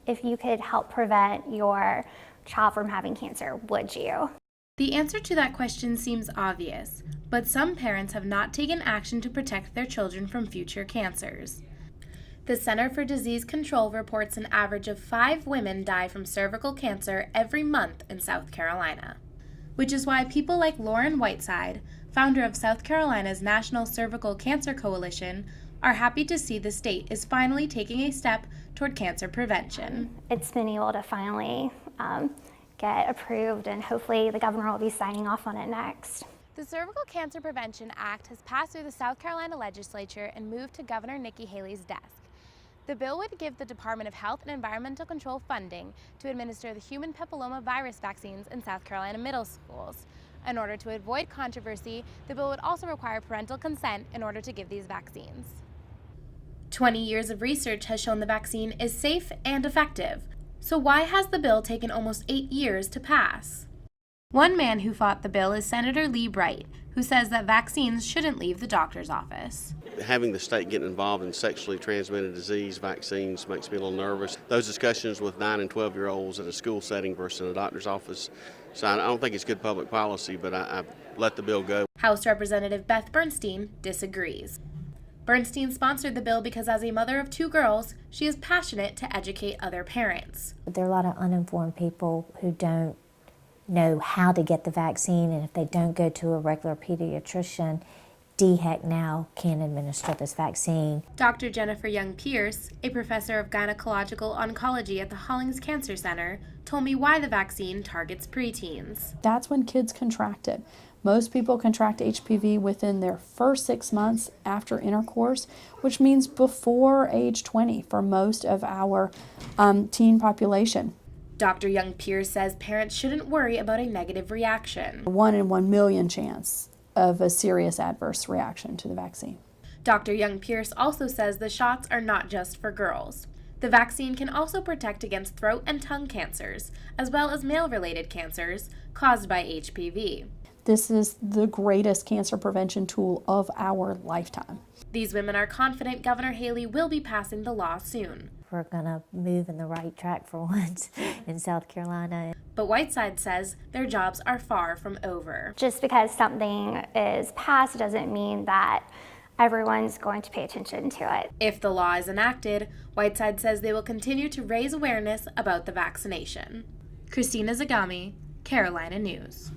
if you could help prevent your child from having cancer, would you? The answer to that question seems obvious, but some parents have not taken action to protect their children from future cancers. The Center for Disease Control reports an average of 5 women die from cervical cancer every month in South Carolina, which is why people like Lauren Whiteside, founder of South Carolina's National Cervical Cancer Coalition, are happy to see the state is finally taking a step toward cancer prevention. It's been able to finally get approved, and hopefully the governor will be signing off on it next. The Cervical Cancer Prevention Act has passed through the South Carolina Legislature and moved to Governor Nikki Haley's desk. The bill would give the Department of Health and Environmental Control funding to administer the human papillomavirus vaccines in South Carolina middle schools. In order to avoid controversy, the bill would also require parental consent in order to give these vaccines. 20 years of research has shown the vaccine is safe and effective. So why has the bill taken almost 8 years to pass? One man who fought the bill is Senator Lee Bright, who says that vaccines shouldn't leave the doctor's office. Having the state get involved in sexually transmitted disease vaccines makes me a little nervous. Those discussions with 9 and 12-year-olds in a school setting versus in a doctor's office, so I don't think it's good public policy, but I've let the bill go. House Representative Beth Bernstein disagrees. Bernstein sponsored the bill because as a mother of 2 girls, she is passionate to educate other parents. There are a lot of uninformed people who don't know how to get the vaccine, and if they don't go to a regular pediatrician, DHEC now can administer this vaccine. Dr. Jennifer Young-Pierce, a professor of gynecological oncology at the Hollings Cancer Center, told me why the vaccine targets preteens. That's when kids contract it. Most people contract HPV within their first 6 months after intercourse, which means before age 20 for most of our teen population. Dr. Young-Pierce says parents shouldn't worry about a negative reaction. 1 in 1 million chance of a serious adverse reaction to the vaccine. Dr. Young-Pierce also says the shots are not just for girls. The vaccine can also protect against throat and tongue cancers, as well as male-related cancers caused by HPV. This is the greatest cancer prevention tool of our lifetime. These women are confident Governor Haley will be passing the law soon. We're going to move in the right track for once in South Carolina. But Whiteside says their jobs are far from over. Just because something is passed doesn't mean that everyone's going to pay attention to it. If the law is enacted, Whiteside says they will continue to raise awareness about the vaccination. Christina Zagami, Carolina News.